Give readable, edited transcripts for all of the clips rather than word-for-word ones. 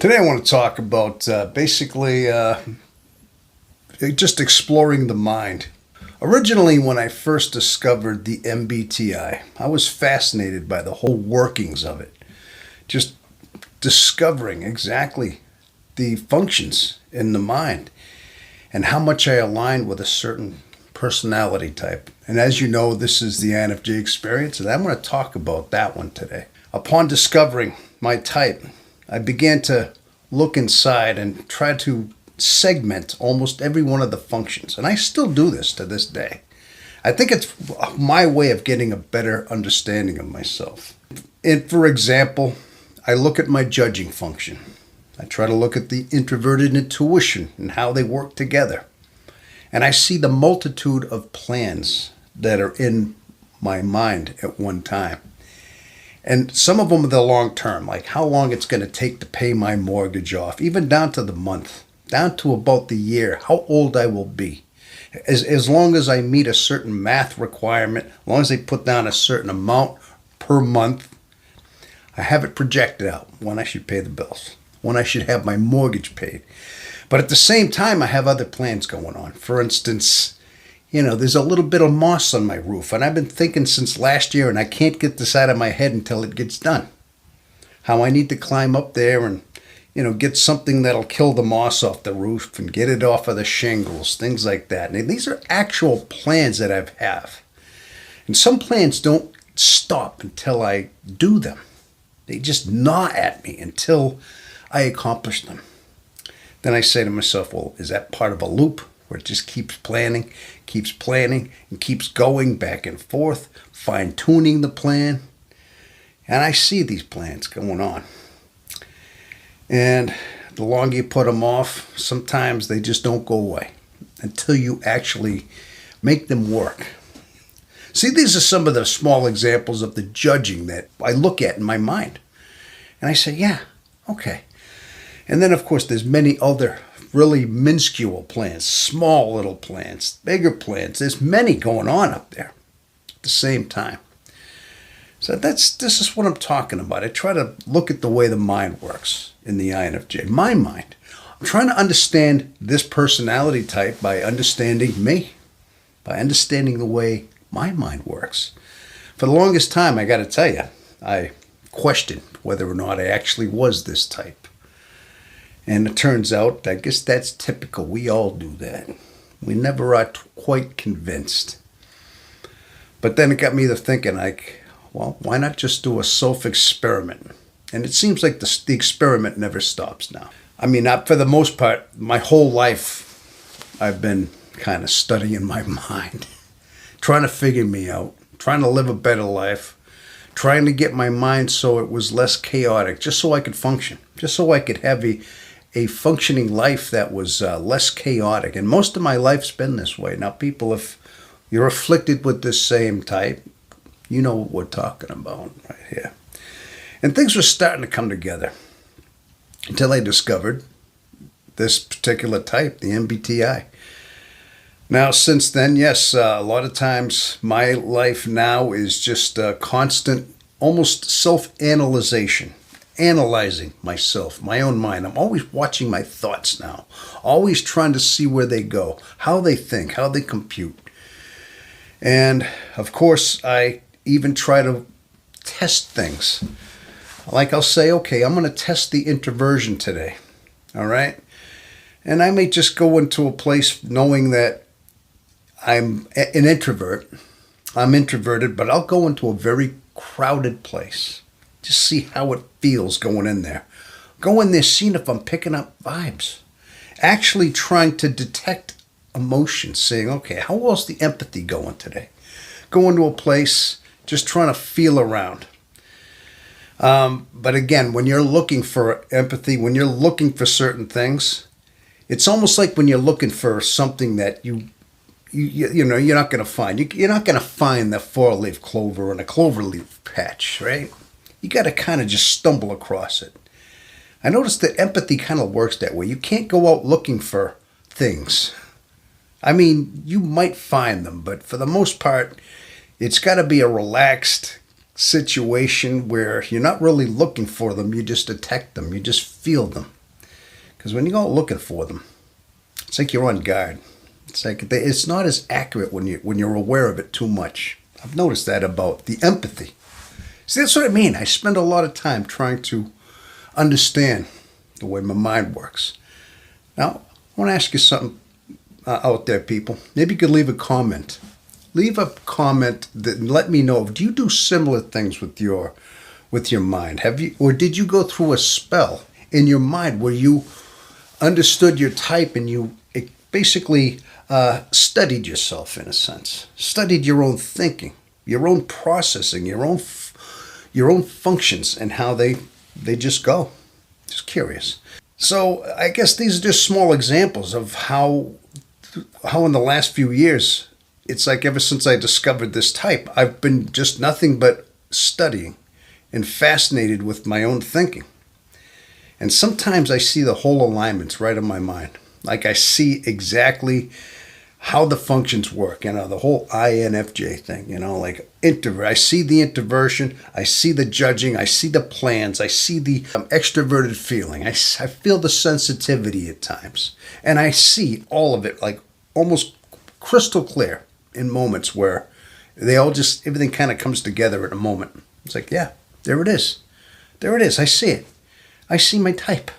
Today I want to talk about basically just exploring the mind. Originally, when I first discovered the MBTI, I was fascinated by the whole workings of it. Just discovering exactly the functions in the mind and how much I aligned with a certain personality type. And as you know, this is the Infj experience, and I'm going to talk about that one today. Upon discovering my type, I began to look inside and try to segment almost every one of the functions. And I still do this to this day. I think it's my way of getting a better understanding of myself. And for example, I look at my judging function. I try to look at the introverted intuition and how they work together. And I see the multitude of plans that are in my mind at one time. And some of them are the long term, like how long it's going to take to pay my mortgage off, even down to the month, down to about the year, how old I will be. As long as I meet a certain math requirement, as long as they put down a certain amount per month, I have it projected out when I should pay the bills, when I should have my mortgage paid. But at the same time, I have other plans going on. For instance, there's a little bit of moss on my roof, and I've been thinking since last year, and I can't get this out of my head until it gets done. How I need to climb up there and, get something that'll kill the moss off the roof and get it off of the shingles, things like that. And these are actual plans that I have. And some plans don't stop until I do them. They just gnaw at me until I accomplish them. Then I say to myself, well, is that part of a loop where it just keeps planning, and keeps going back and forth, fine-tuning the plan? And I see these plans going on. And the longer you put them off, sometimes they just don't go away until you actually make them work. See, these are some of the small examples of the judging that I look at in my mind. And I say, yeah, okay. And then, of course, there's many other really minuscule plans, small little plans, bigger plans. There's many going on up there at the same time. So this is what I'm talking about. I try to look at the way the mind works in the INFJ, my mind. I'm trying to understand this personality type by understanding me, by understanding the way my mind works. For the longest time, I got to tell you, I questioned whether or not I actually was this type. And it turns out, I guess that's typical. We all do that. We never are quite convinced. But then it got me to thinking, well, why not just do a self-experiment? And it seems like the experiment never stops now. I mean, for the most part, my whole life, I've been kind of studying my mind, trying to figure me out, trying to live a better life, trying to get my mind so it was less chaotic, just so I could function, just so I could have a functioning life that was less chaotic. And most of my life's been this way. Now, people, if you're afflicted with this same type, you know what we're talking about right here. And things were starting to come together until I discovered this particular type, the MBTI. Now, since then, yes, a lot of times my life now is just constant, almost self-analyzation. Analyzing myself, my own mind. I'm always watching my thoughts now, always trying to see where they go, how they think, how they compute. And of course, I even try to test things. Like I'll say, okay, I'm going to test the introversion today. All right. And I may just go into a place knowing that I'm an introvert. I'm introverted, but I'll go into a very crowded place. Just see how it feels going in there. Go in there, seeing if I'm picking up vibes. Actually trying to detect emotions, saying, okay, how well's the empathy going today? Go into a place, just trying to feel around. But again, when you're looking for empathy, when you're looking for certain things, it's almost like when you're looking for something that you're not going to find. You're not going to find the four-leaf clover in a clover leaf patch, right? You got to kind of just stumble across it. I noticed that empathy kind of works that way. You can't go out looking for things. I mean, you might find them, but for the most part, it's got to be a relaxed, situation where you're not really looking for them, you just detect them, you just feel them. Because when you go looking for them, it's like you're on guard. It's like it's not as accurate when you're aware of it too much. I've noticed that about the empathy. See, that's what I mean. I spend a lot of time trying to understand the way my mind works. Now, I want to ask you something out there, people. Maybe you could leave a comment. Leave a comment that let me know. Do you do similar things with your mind? Have you, or did you go through a spell in your mind where you understood your type and you basically studied yourself in a sense, studied your own thinking, your own processing, your own functions, and how they just go? Just curious. So I guess these are just small examples of how in the last few years, it's like ever since I discovered this type, I've been just nothing but studying and fascinated with my own thinking. And sometimes I see the whole alignments right in my mind. Like I see exactly how the functions work, the whole INFJ thing, like I see the introversion, I see the judging, I see the plans, I see the extroverted feeling. I feel the sensitivity at times. And I see all of it like almost crystal clear in moments where everything kind of comes together at a moment. It's like, yeah, there it is. There it is. I see it. I see my type.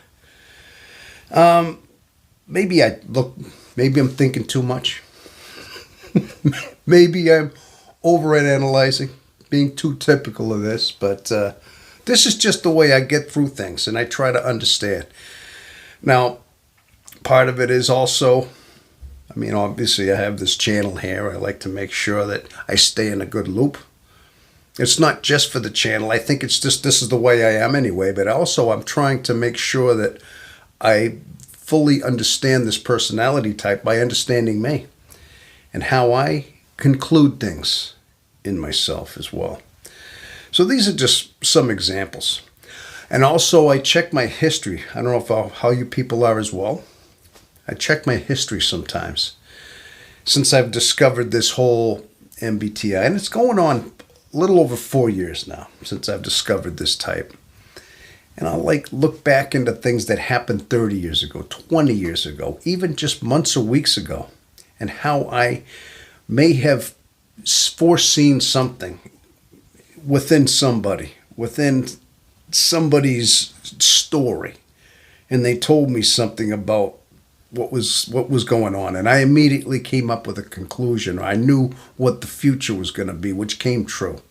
Maybe I'm thinking too much. Maybe I'm overanalyzing, being too typical of this, but this is just the way I get through things, and I try to understand. Now, part of it is also, obviously I have this channel here. I like to make sure that I stay in a good loop. It's not just for the channel. I think it's just this is the way I am anyway, but also I'm trying to make sure that I fully understand this personality type by understanding me and how I conclude things in myself as well. So these are just some examples. And also I check my history. I don't know how you people are as well. I check my history sometimes since I've discovered this whole MBTI. And it's going on a little over 4 years now since I've discovered this type. And I'll look back into things that happened 30 years ago, 20 years ago, even just months or weeks ago, and how I may have foreseen something within somebody's story. And they told me something about what was going on. And I immediately came up with a conclusion. I knew what the future was going to be, which came true.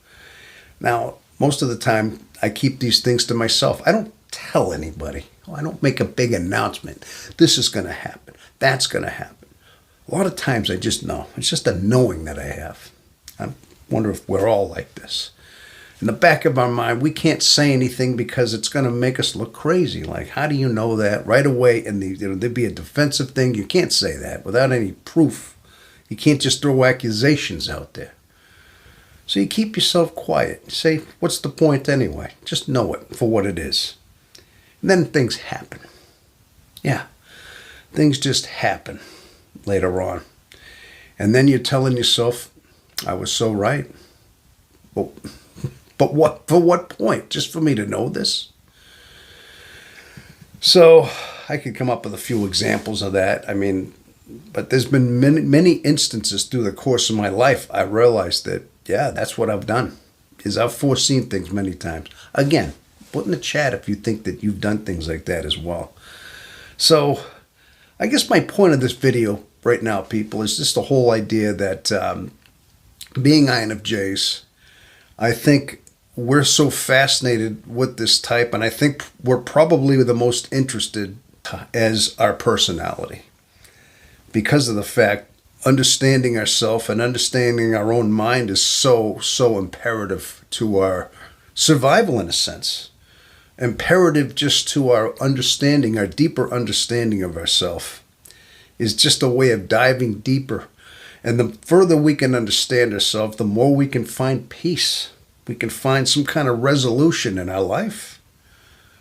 Now, most of the time, I keep these things to myself. I don't tell anybody. I don't make a big announcement. This is going to happen. That's going to happen. A lot of times I just know. It's just a knowing that I have. I wonder if we're all like this. In the back of our mind, we can't say anything because it's going to make us look crazy. Like, how do you know that right away? And there'd be a defensive thing. You can't say that without any proof. You can't just throw accusations out there. So you keep yourself quiet. You say, what's the point anyway? Just know it for what it is. And then things happen. Yeah, things just happen later on. And then you're telling yourself, I was so right. But what? For what point? Just for me to know this? So I could come up with a few examples of that. But there's been many instances through the course of my life I realized that, yeah, that's what I've done, is I've foreseen things many times. Again, put in the chat if you think that you've done things like that as well. So I guess my point of this video right now, people, is just the whole idea that being INFJs, I think we're so fascinated with this type, and I think we're probably the most interested as our personality because of the fact understanding ourselves and understanding our own mind is so imperative to our survival in a sense. Imperative just to our understanding, our deeper understanding of ourselves is just a way of diving deeper. And the further we can understand ourselves, the more we can find peace. We can find some kind of resolution in our life.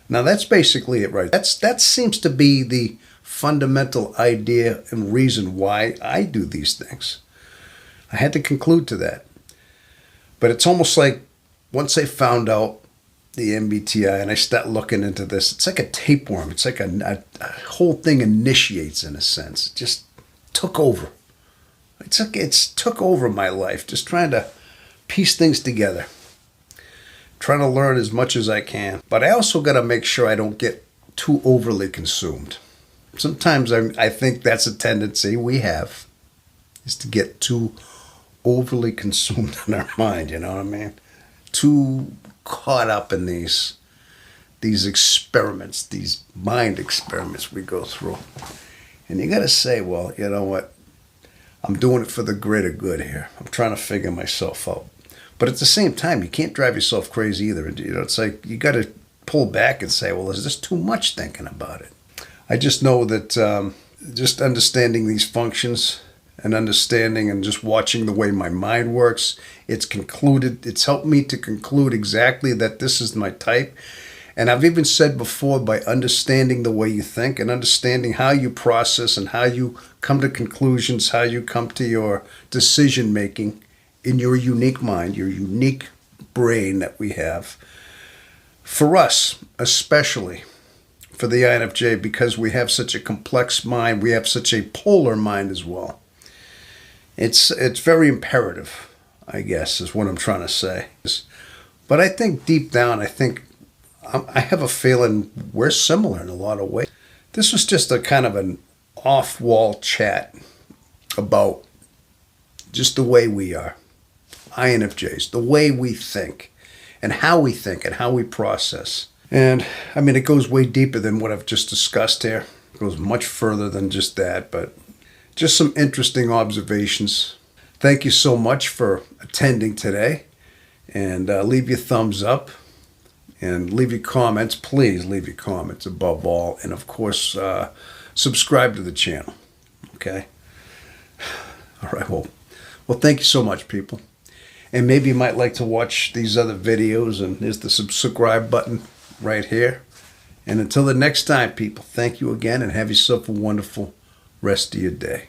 Now that's basically it, right? That seems to be the fundamental idea and reason why I do these things. I had to conclude to that. But it's almost like once I found out the MBTI and I start looking into this, it's like a tapeworm. It's like a whole thing initiates in a sense. It just took over. It's took over my life, just trying to piece things together, trying to learn as much as I can. But I also got to make sure I don't get too overly consumed. Sometimes I think that's a tendency we have, is to get too overly consumed in our mind, you know what I mean? Too caught up in these experiments, these mind experiments we go through. And you got to say, well, you know what? I'm doing it for the greater good here. I'm trying to figure myself out. But at the same time, you can't drive yourself crazy either. You know, it's like you got to pull back and say, well, is this too much thinking about it? I just know that just understanding these functions and understanding and just watching the way my mind works, it's helped me to conclude exactly that this is my type. And I've even said before, by understanding the way you think and understanding how you process and how you come to conclusions, how you come to your decision making in your unique mind, your unique brain that we have. For us, especially for the INFJ, because we have such a complex mind, we have such a polar mind as well. It's very imperative, I guess, is what I'm trying to say. But I think deep down, I have a feeling we're similar in a lot of ways. This was just a kind of an off-wall chat about just the way we are, INFJs, the way we think and how we process. And I mean, it goes way deeper than what I've just discussed here. It goes much further than just that, but just some interesting observations. Thank you so much for attending today, and leave your thumbs up and leave your comments. Please leave your comments above all. And of course, subscribe to the channel. Okay. All right. Well, thank you so much, people. And maybe you might like to watch these other videos, and there's the subscribe button right here. And until the next time, people, thank you again, and have yourself a wonderful rest of your day.